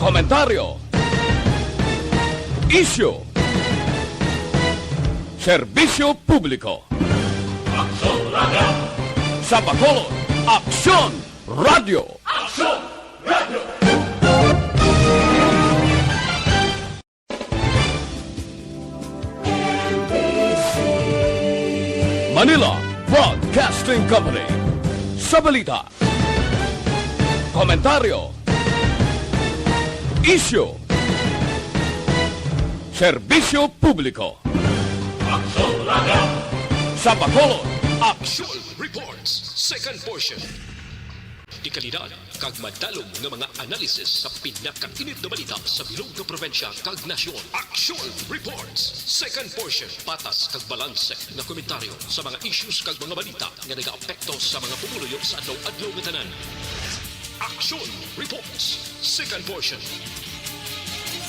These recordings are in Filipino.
komentaryo, isyu, serbisyo publiko. Aksyon Radio! Sa Bacolod, Aksyon Radio! Aksyon Radio! Manila Broadcasting Company. Sa balita, komentaryo, isyu, serbisyo publiko. Aksyon Radio! Sa Bacolod, Action Reports, second portion. Di kalidad, kag madalong ng mga analisis sa pinakainit na balita sa bilog na probensya kag nasyon. Action Reports, second portion. Patas kag balanse na komentaryo sa mga issues kag mga balita nga nag-aapekto sa mga pumuluyo sa adlaw-adlaw nga tanan. Action Reports, second portion.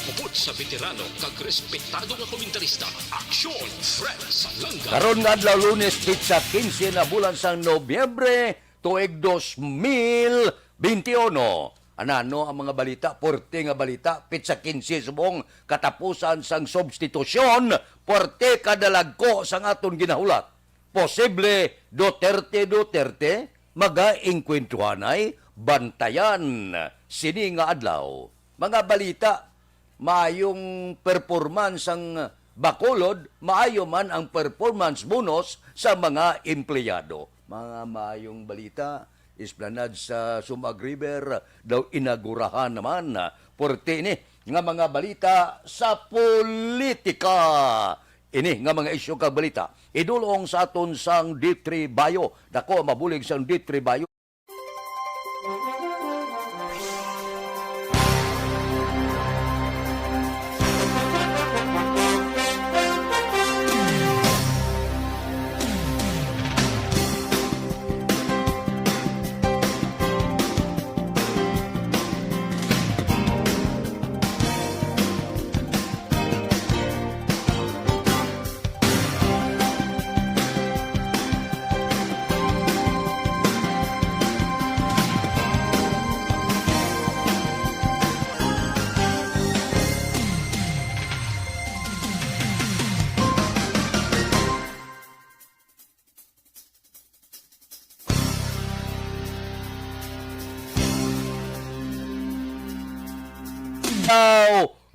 Upod sa veterano kag respetado nga komentarista, Action Fred Salanga. Karon nga adlaw Lunes, pitsa 15 na bulan sa Nobyembre, tuig 2021. Anano ang mga balita? Porte nga balita, pitsa 15 subong katapusan sang substitusyon, porte kadalagko sang aton ginahulat. Posible Duterte maga-engkwentuhanay bantayan sini nga adlaw. Mga balita, maayong performance ang Bacolod, maayo man ang performance bonus sa mga empleyado. Mga maayong balita, Esplanade sa Sumag River daw inagurahan naman. Porte ini nga mga balita sa politika. Ini nga mga isyu kag balita. Idulong sa aton sang D3 Bayo. Dako mabulig sang D3 Bayo.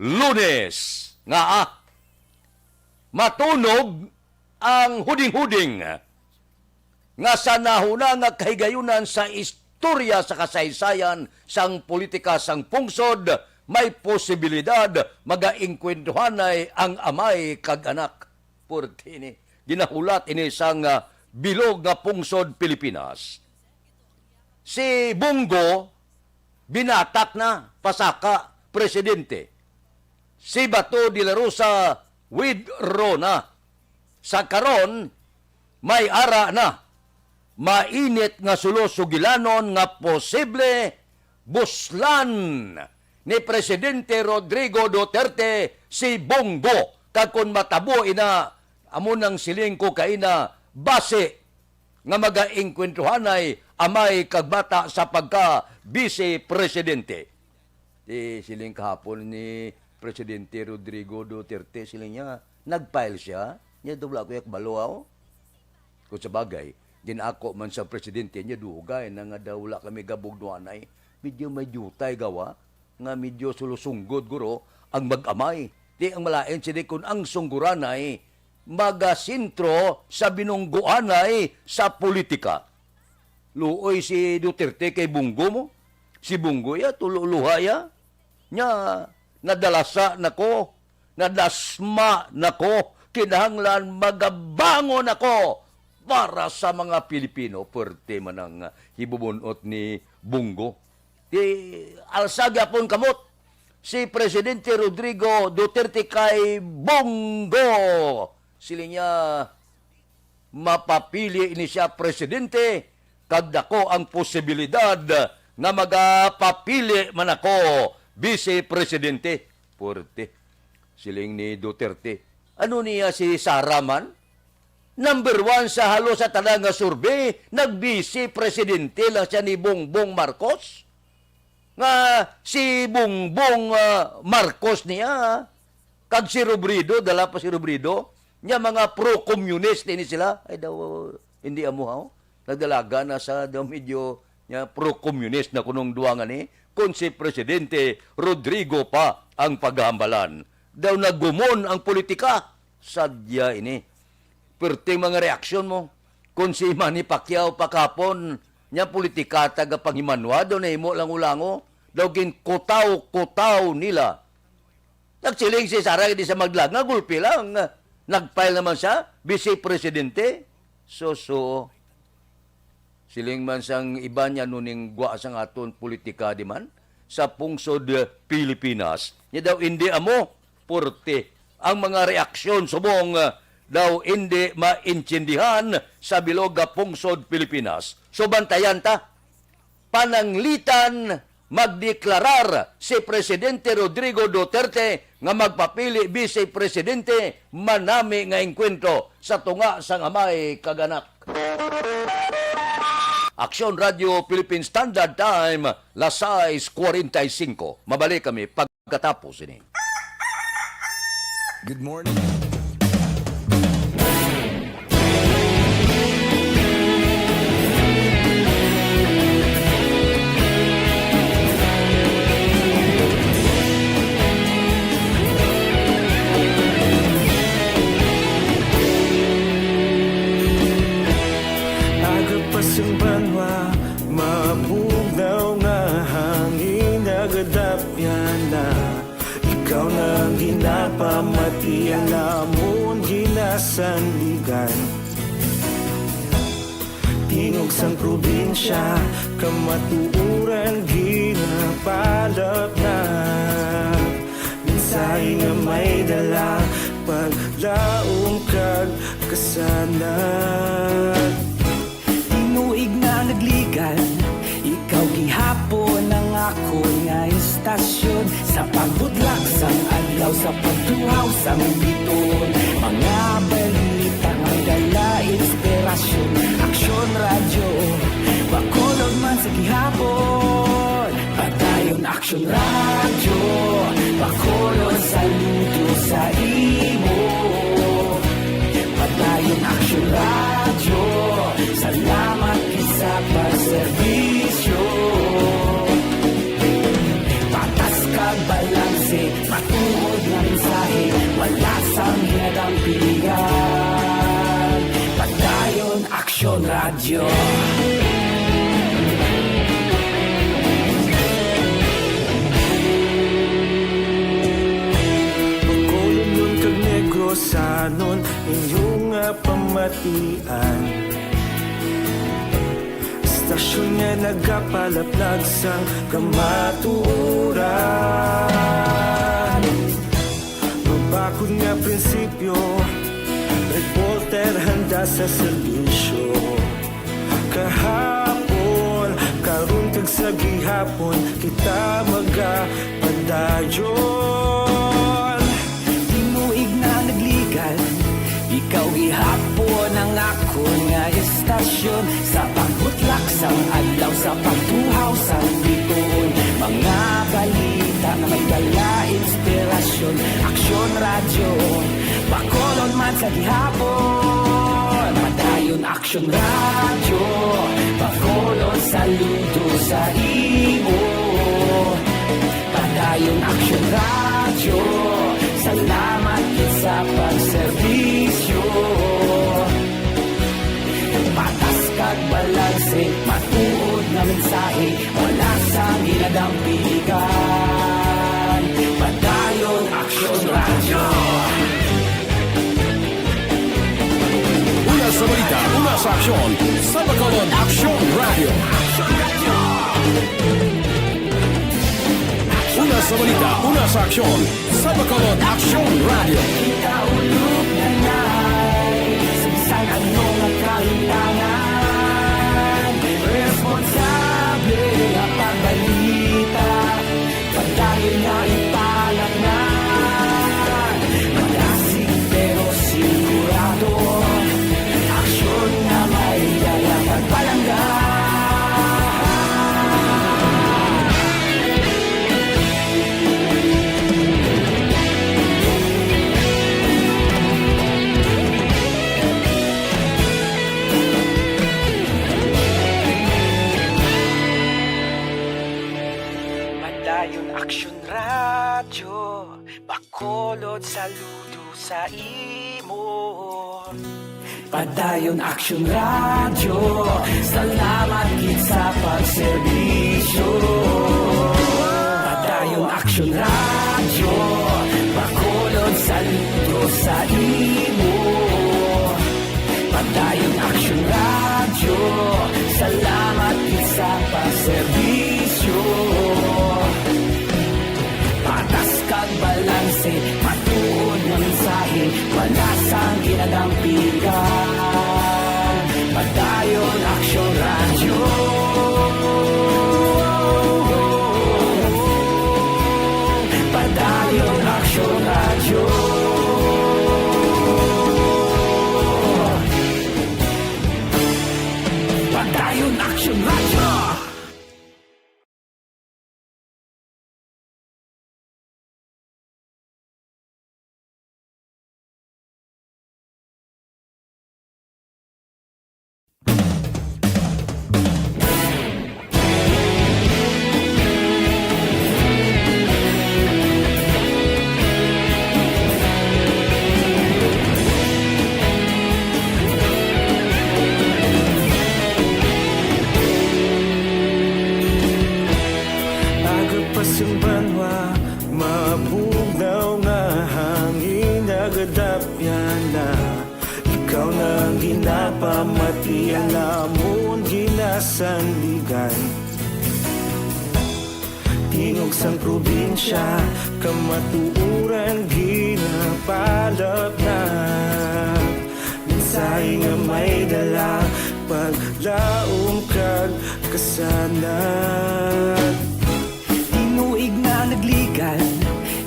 Lunes nga matunog ang huding-huding nga sa nahuna nga kahigayunan sa istorya sa kasaysayan sang politika sang pungsod, may posibilidad magaingkwentuhanay ang amay kag anak. Porti ini ginahulat ini sang bilog nga pungsod Pilipinas. Si Bongo binatak na pasaka presidente. Si Bato de la Rosa withdraw na. Sa karon, may ara na. Mainit nga sulo-sugilanon nga posible buslan ni Presidente Rodrigo Duterte si Bongo. Kag kun matabo ina, amo nang siling ko kaina base nga magaingkwentuhanay amay kagbata sa pagka vice-presidente. Siling kahapon ni Presidente Rodrigo Duterte, sila niya, nag-file siya, niya dubla ko yak baloaw. Kung sa bagay, din ako man sa Presidente niya, dugay na nga daw wala kami gabugduanay, medyo may jutay gawa, nga medyo sulusunggod guro, ang mag-amay. Di ang malain sila kung ang sungguranay, magasintro sa binungguanay sa politika. Luoy si Duterte kay Bongo mo, si Bongo ya, tululuhaya, niya, nadalasa nako, nadasma nako, kinahanglan magabangon ako para sa mga Pilipino. Pwerte man ang hibubunot ni Bongo. Alsagya pon kamot, si Presidente Rodrigo Duterte kay Bongo. Sila niya mapapili ini siya presidente, kagdako ang posibilidad nga magapapili man ako vice-presidente. Porte, siling ni Duterte. Ano niya si Saraman? Number 1 sa halos sa tanang survey, nag-vice-presidente lang siya ni Bongbong Marcos. nga si Bongbong Marcos niya, kag si Robredo, dala pa si Robredo, niya mga pro-communist ini sila, ay daw, hindi amuhaw, nagdalaga na sa daw medyo niya, pro-communist na kunong duwangan ni, kung si Presidente Rodrigo pa ang paghambalan. Daw nagumon ang politika, sadya ini. Perting mga reaksyon mo, kung si Manny Pacquiao pakapon, niya politika taga panghimanwa, daw na imo lang ulango, daw kutaw nila. Nagsiling si Sara, hindi sa maglag, nga gulpi lang. Nagfile naman siya, Vice Presidente. So, siling man sang iba niya nuning gwa sang aton politika di man, sa pungsod Pilipinas. Niya daw hindi amo, porte. Ang mga reaksyon subong daw hindi maintindihan sa bilog pungsod Pilipinas. So bantayan ta, pananglitan magdeklarar si Presidente Rodrigo Duterte nga magpapili Vice Presidente manami nga engkwentro sa tunga sang amay kaganak. Aksyon Radio Philippine Standard Time, las 6:45. Mabalik kami pagkatapos ini. Good morning. Agapasang banwa, mabugnaw nga hangin agadapyan na. Ikaw nang ginapamati ang namon ginasanligan. Tingog sang probinsya, kamatuuran ginapalap na. Minsay nga may dala, paglaong kag kasanat. Tinuig na nagligan, ikaw gihapon ang ako nga istasyon. Sa pagbudlak sang adlaw, sa pagtuhaw sang biton. Mga balita nga dala inspirasyon. Aksyon radyo, bakolog man sa gihapon. Padayon aksyon radyo, bakolog saludo sa imo. Padayon aksyon radyo, salamat sa pagserbisyo. Patas kag balanse, matuod na mensahe, wala sang hinadang pilihan. Padayon aksyon radyo. Pagkolong nun kag negrosanon, inyong pamatian. Stasyon nga nagapalaplag sang kamaturan. Mabakod nga prinsipyo, reporter handa sa serbisyo. Kahapon, karon kag sa gihapon, kita magapadayon. Tinuig na nagligan, ikaw gihapon ang ako nga istasyon. Sa pagbutlak sang adlaw, sa pagtuhaw sang biton. Mga balita na may dala inspirasyon. Aksyon radyo, bakolon man sa gihapon. Padayon aksyon radyo, bakolon saludo sa imo. Padayon aksyon radyo, salamat sa pagserbisyo. Patas kag balanse, matuod na mensahe, wala sang ginadang piligan. Padayon aksyon radyo. Una sa balita, una sa aksyon, sa Bacolod Aksyon Radio. Una sa balita, una sa aksyon, sa Bacolod Aksyon Radio. Ikaulog na na'y sabisan anong nagkahintangan. Responsable ang pagbalita, pagdayon na ipalat na. Malasig pero sigurado, aksyon na may dala pagpalanggan. Aksyon radyo, bakolod saludo sa imo. Padayon Aksyon Radyo, salamat gid sa pagserbisyo. Padayon Aksyon Radyo, bakolod saludo sa imo. Padayon Aksyon Radyo, salamat gid sa pagserbisyo. Patas kag balanse, matuod nga mensahe, wala sang ginadampigan. Padayon Aksyon Radyo. Padayon Aksyon Radyo. Padayon Aksyon Radyo. Agapasang banwa, mabugnaw nga hangin nagadapyan na. Ikaw na ang ginapamatian namon ginasandigan. Tingog sang probinsya, kamatuuran ginapalap na. Minsay nga may dala, paglaom kag kasanag. Tinuig na nagligan,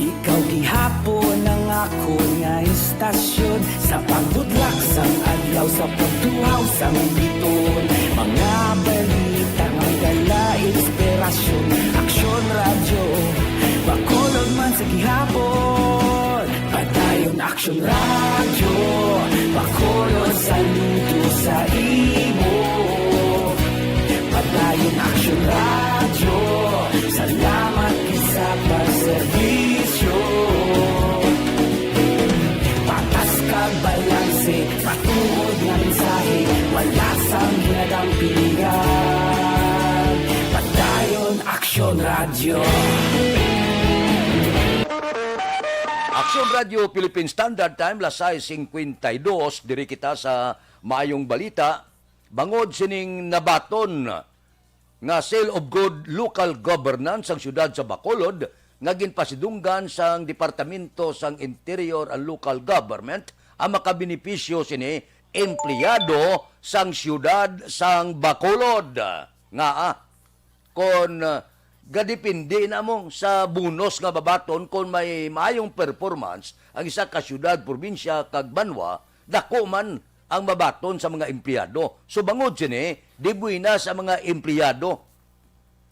ikaw gihapon ang ako nga istasyon. Sa pagbudlak sang adlaw, sa pagtuhaw sang biton. Mga balita nga dala inspirasyon. Aksyon Radyo, bakolod man sa gihapon. Padayon Aksyon Radyo, bakolod saludo sa imo. Padayon Aksyon Radyo, salamat sa pagserbisyo. Patas kag balanse, matuod nga mensahe, wala sang ginadampigan. Padayon Aksyon Radyo. Aksyon Radio Philippine Standard Time, lasay 52, diri kita sa Maayong Balita. Bangod sining nabaton nga Seal of Good Local Governance ang siyudad sa Bacolod, nga ginpasidunggan sang Departamento sang Interior and Local Government ang makabenepisyo sini empleyado sang siyudad sang Bacolod. Nga kon gadipindi na mong sa bonus nga babaton kung may maayong performance ang isa ka siyudad, probinsya, kag banwa, dako man ang mabaton sa mga empleyado. So bangod sini, di buina sa mga empleyado.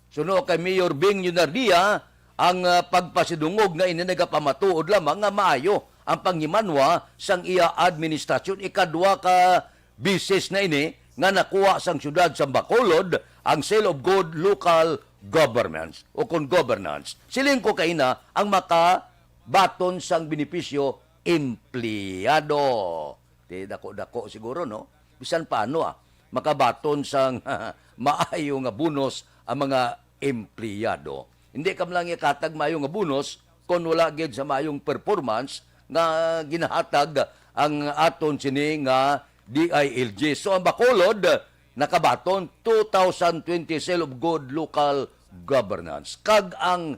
Suno kay Mayor Bing Yunardia, ang pagpasidungog nga ini nagapamatuod lamang nga maayo ang panghimanwa sang iya administrasyon. Ikadwa ka bisis na ini nga nakuha sang siyudad sa Bacolod ang Seal of Good Local Governance o kon governance. Siling ko kay na ang makabaton sang benepisyo empleyado. Di dako-dako siguro, no? Bisan paano makabaton sang maayo nga bonus ang mga empleyado. Hindi kam lang ikatag maayo nga bonus kung wala gid sa maayong performance nga ginahatag ang aton sini nga DILG. So ang Bacolod nakabaton 2020 Seal of Good Local Governance. Kag ang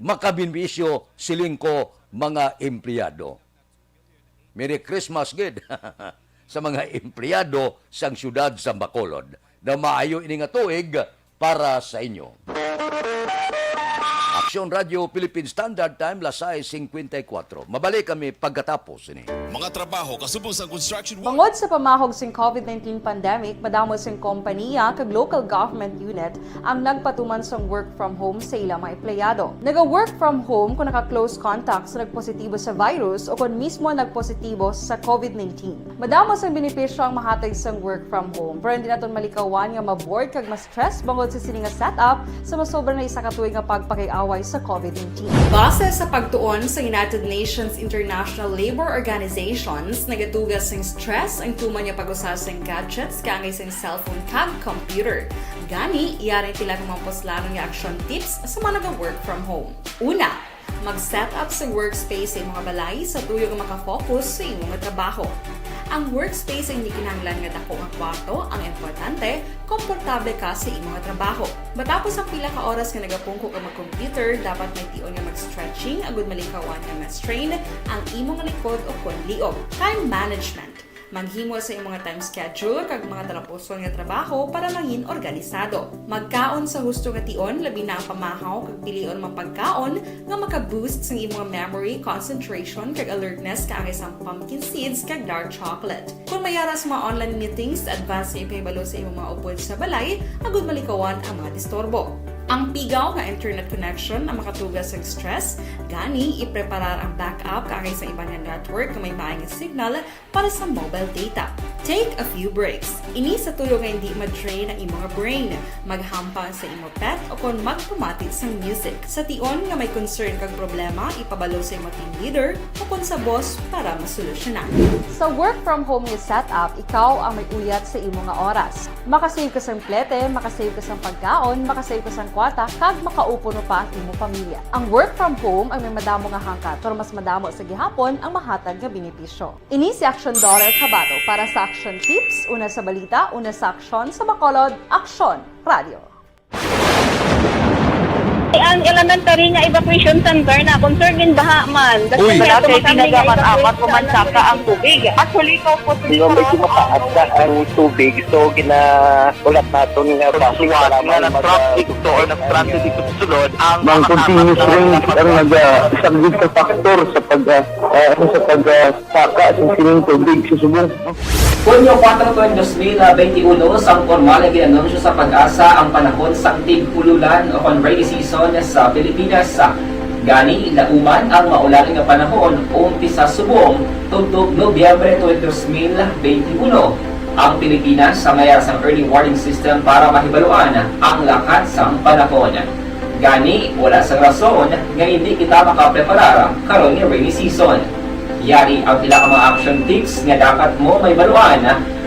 makabenepisyo siling ko mga empleyado. Merry Christmas gid sa mga empleyado sang siyudad sa Bacolod. Na maayo ini nga tuig para sa inyo. Aksyon Radio Philippine Standard Time, lasay 54. Mabalik kami pagkatapos ini. Mga trabaho kasubong sa construction work. Bangod sa pamahog sing COVID-19 pandemic, madamo sing kompanya kag local government unit ang nagpatuman sang work from home sa ilang mga empleyado. Naga-work from home kung naka-close contact sa nagpositibo sa virus o kung mismo nagpositibo sa COVID-19. Madamo sang benepisyo ang mahatag sang work from home, pero hindi naton malikawan nga ma-bored kag ma-stress bangod sa sini nga setup sa masobra na isa ka tuig nga pagpakiaway buhay sa COVID-19. Base sa pagtuon sa United Nations International Labor Organizations, nagatugas ng stress ang tuman niya pag-usasang gadgets kangay sa cellphone kag computer. Gani, iyari tila kumampos ng action tips sa mga nag-work from home. Una, mag-set up sa workspace sa imong balay sa tuyo nga makafocus sa imong trabaho. Ang workspace ay hindi kinahanglan nga dako nga kwarto, ang importante, komportable ka sa imong trabaho. Matapos ang pila ka oras nga nagapungko ka mag-computer, dapat may tion nga mag-stretching agud malikawan nga ma-strain ang imong likod o konliog. Time management. Maghimo sa imong mga time schedule kag mga talapuson nga trabaho para maging organisado. Magkaon sa husto nga tion, labi na ang pamahaw kag pilion mapagkaon nga maka-boost sa imong memory, concentration kag alertness kaangay sa pumpkin seeds kag dark chocolate. Kung mayara sa mga online meetings, advance sa ipahibalo sa imong mga upod sa balay, agud malikawan ang mga disturbo. Ang pigaw nga internet connection ang makatugas sa stress, gani ipreparar ang backup kaangay sa ibang nga network na may maayong signal para sa mobile data. Take a few breaks. Ini sa tuyo nga hindi ma-drain ang imong brain, maghampang sa imong pet o kung magpumati sa music. Sa tion nga may concern kag problema, ipabalo sa imong team leader o kung sa boss para masolusyonan. Sa work from home nga setup, ikaw ang may uyat sa imong nga oras. Makasave ka sa plete, makasave ka sa pagkaon, makasave ka sa kwata, kag makaupo no pa ang imong pamilya. Ang work from home ay may madamo nga hangkat, pero mas madamo sa gihapon ang mahatag nga benepisyo. Ini si Action Dorel Cabato para sa Action Tips, una sa balita, una sa aksyon sa Bacolod, Aksyon Radio. Ang elementary nga evacuation center na concerned baha man. Uy, dati tinagaman apat kumansaka ang tubig. Actually, ko po Di ba medyo mataas na ang tubig, so ginaulat natin nga pasiwala nga nag-traffic to or nag-transit dito sa sulod ang continuous rain ang nag-sagbit sa factor sa pagsaka sa sining tubig sa subong. Hunyo 4, 2021, sang formal ay ginanunsyo sa Pag-asa ang panahon sang tig-ululan o kon rainy season sa Pilipinas. Gani, ilauman ang maulaling nga panahon umpisa subong tugtog Nobyembre 2021. Ang Pilipinas sa mayar sang early warning system para mahibaluan ang lakat sang panahon. Gani, wala sa rason nga hindi kita makapreparar karon nga rainy season. Yari ang pila ka mga action tips nga dapat mo may baluan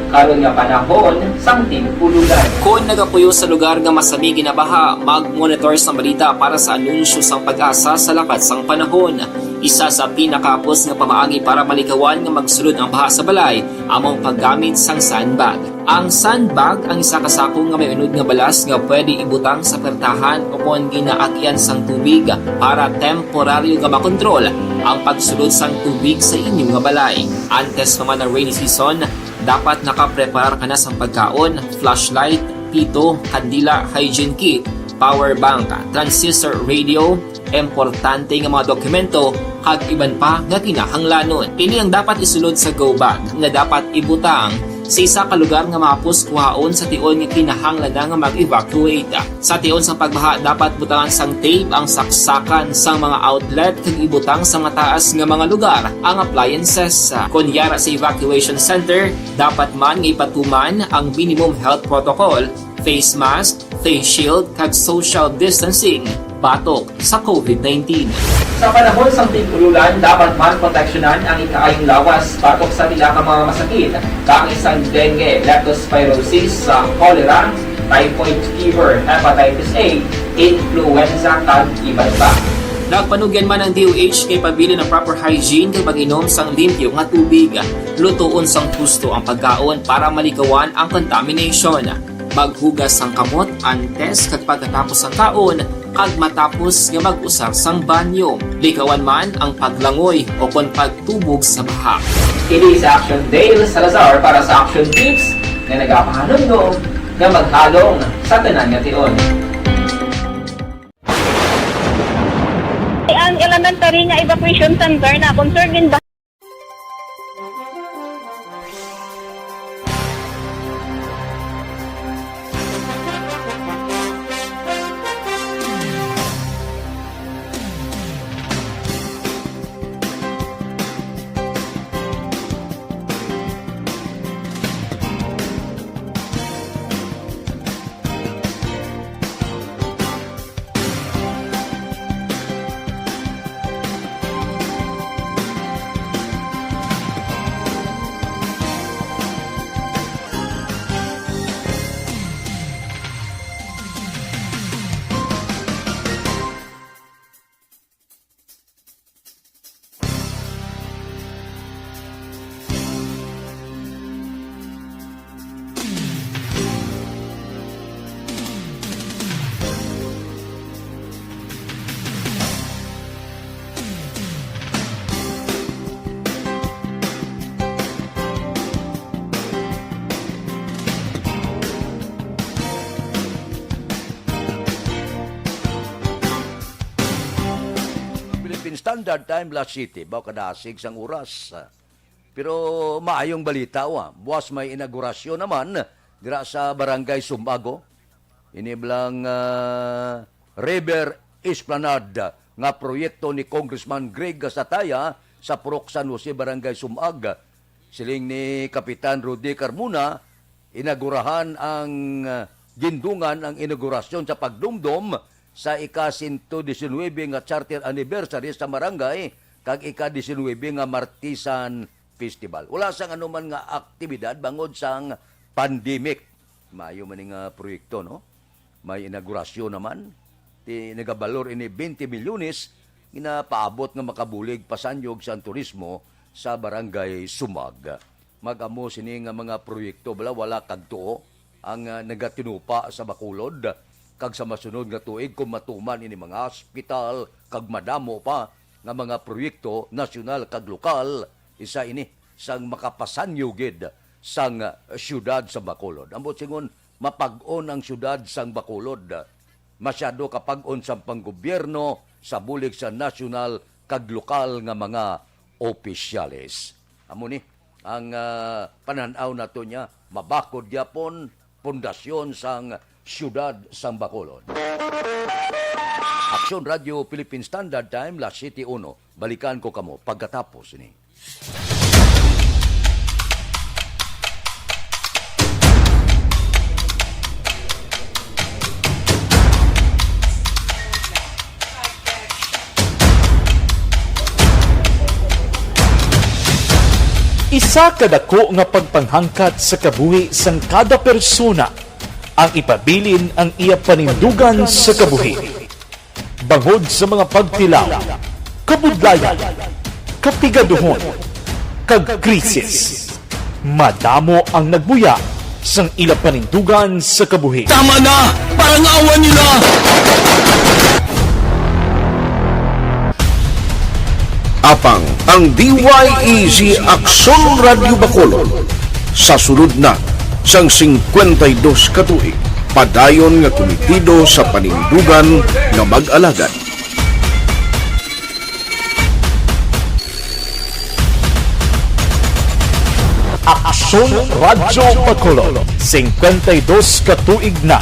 karon nga panahon sang tig-ululan. Kung nagapuyo sa lugar nga masami ginabaha, mag-monitor sa balita para sa anunsyo sang Pag-asa sa lakat sang panahon. Isa sa pinakapos nga pamaagi para malikawan nga magsulod ang baha sa balay, among paggamit sang sandbag. Ang sandbag ang isa kasakong nga may unod nga balas nga pwede ibutang sa pertahan o kung ginaagyan sang tubig para temporaryo nga makontrol ang pagsulod sang tubig sa inyong nga balay. Antes naman ng rainy season, dapat nakapreparar ka na sa pagkaon, flashlight, pito, kandila, hygiene kit, power bank, transistor radio, importante nga mga dokumento, kag iban pa nga kinahanglanon. Pili ang dapat isulod sa go bag nga dapat ibutang sa isa ka lugar nga mapos kuhaon sa tion nga kinahanglan nga mag-evacuate. Sa tion sa pagbaha, dapat butangan sang tape ang saksakan sang mga outlet kag ibutang sa mga taas nga mga lugar ang appliances. Kunyara sa evacuation center, dapat man nga ipatuman ang minimum health protocol, face mask, face shield kag social distancing batok sa COVID-19. Sa panahon sang tig-ululan, dapat man proteksyonan ang ikaayong lawas batok sa pila ka mga masakit, kang isang dengue, leptospirosis, cholera, typhoid fever, hepatitis A, influenza kag iban pa. Nagpanugyan man ang DOH kay pabili ng proper hygiene kay pag-inom sang limpyo nga tubig. Lutuon sang husto ang pagkaon para malikawan ang contamination. Maghugas sang kamot antes kag pagkatapos sang kaon kag matapos nga mag-usar sang banyo. Likawan man ang paglangoy o kon pagtubog sa baha. Kini sa Action Dale Salazar para sa Action Tips na nagapahanong nga maghalong sa tanan nga tion. ang elementary nga evacuation center na concerned baha. Philippine Standard Time, last city. Bawa kadasig sang oras. Pero maayong balita wa. Buwas may inaugurasyon naman dira sa Barangay Sumbago. Iniblang River Esplanade nga proyekto ni Congressman Greg Gasataya sa Purok San Jose, Barangay Sumag. Siling ni Kapitan Rudy Carmona, inagurahan ang gindungan ang inaugurasyon sa pagdumdum sa ika-119 nga charter anniversary sa barangay kag ika-19 nga Martisan Festival. Wala sang anuman nga aktibidad bangod sang pandemic. Maayo man nga proyekto, no? May inaugurasyon naman. Nagabalor ini 20 milyones ginapaabot nga makabulig pasanyog sa turismo sa Barangay Sumag. Mag-amo sini nga mga proyekto wala kag tuo ang nagatinupa sa Bacolod kag sa masunod nga tuig kung matuman ini mga hospital kag madamo pa nga mga proyekto nasyonal kag lokal, isa ini sang makapasanyogid sang syudad sa Bacolod. Ambot singon mapag-on ang syudad sang Bacolod. Masyado kapag-on sa panggobyerno sa bulig sa nasyonal kag lokal nga mga opisyales. Amo ni ang pananaw nato niya mabakod gyapon pundasyon sang syudad sang Bacolod. Aksyon Radio Philippine Standard Time, last city 1. Balikan ko kamo pagkatapos ini. Isa kadako nga pagpanghangkat sa kabuhi sang kada persona ang ipabilin ang iya panindugan sa kabuhi. Bangod sa mga pagtilaw, kabudlayan, kapigaduhon, kag krisis. Madamo ang nagbuya sang ila panindugan sa kabuhi. Tama na! Parang awan nyo na! Apang ang DYEZ Aksyon Radio Bacolod sa sulod na sang 52 katuig padayon nga komitido sa panindugan nga mag-alagad. Aksyon Radio Bacolod 52 katuig na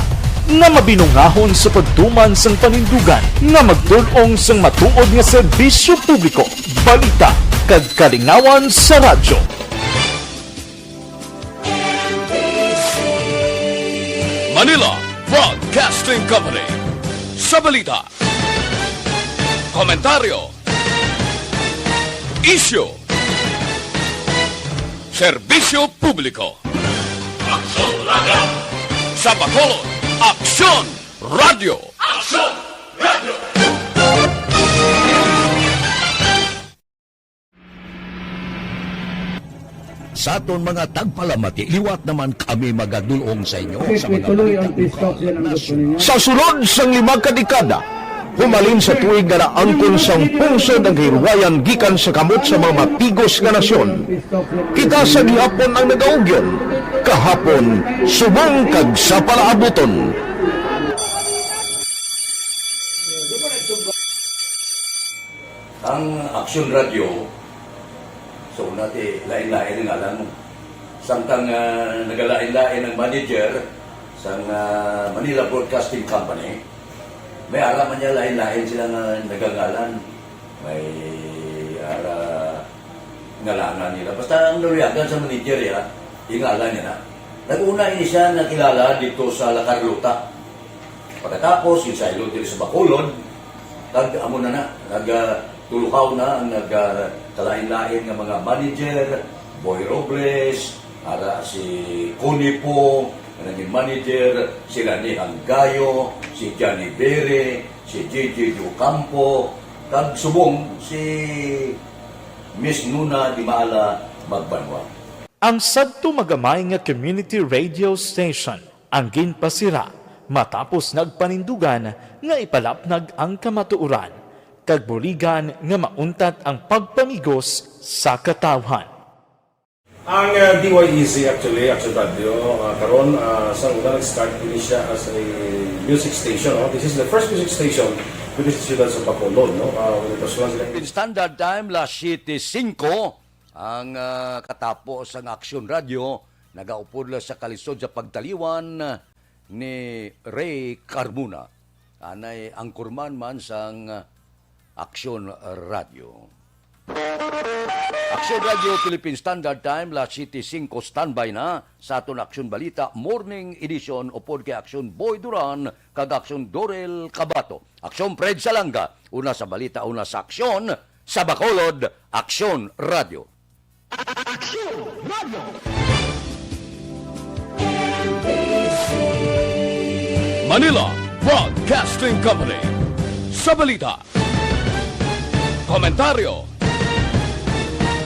nga mabinungahon sa pagtuman sang panindugan nga magdulong sang matuod nga serbisyo publiko, balita kag kalingawan sa radyo. Manila Broadcasting Company. Sa balita, komentaryo, isyu, serbisyo publiko. Aksyon Radio! Sa Bacolod, Aksyon Radio! Aksyon Radio! Sa aton mga tagpalamati, liwat naman kami magadulong sa inyo sa mga Sa sulod sang 5 kadekada, humalin sa tuig nga naangkon sang pungsod ang hirwayan gikan sa kamot sa mga mapigos nga nasyon. Kita sa gihapon ang nagaugyon, kahapon subong kag sa palaabuton. ang Aksyon Radio. So nati lain-lain ang alam mo. Samtang nagalain-lain ang manager sa Manila Broadcasting Company, may alaman niya lain-lain sila nga nagagalan. May ngalangan nila. Basta ang naruyagan sa manager ya, ingalan niya na. Nag-una ini siya nakilala dito sa La Carlota. Pagkatapos, yung sa ilog dito sa Bacolod, amo na nagtulukaw na ang nagkalain-lain ng mga manager, Boy Robles, si Connie po, naging manager, sila ni Hanggayo, si Johnny Bere, si J.J. Ocampo, kag subong si Miss Nuna Di Maala Magbanwa. Ang sadto magamay nga community radio station ang ginpasira matapos nagpanindugan nga ipalapnag ang kamatuoran kag buligan nga mauntat ang pagpamigos sa katawhan. Ang DYEZ actually, Action Radio, karon sa una nag-start din siya as a music station. No? This is the first music station with the ciudad sa Bacolod. No? In Standard Time, las 7:05, ang katapos ang Action Radio, nagaupod la sa kalisod sa pagtaliwan ni Ray Carmona. Anay ang kurman man sang Action Radio. Action Radio Philippine Standard Time, las 7:05, standby na sa aton Action Balita Morning Edition upod kay Action Boy Duran kag Action Dorel Cabato. Action Fred Salanga, una sa balita, una sa aksyon, sa Bacolod, Action Radio. Action Radio! Manila Broadcasting Company. Sa balita. Komentaryo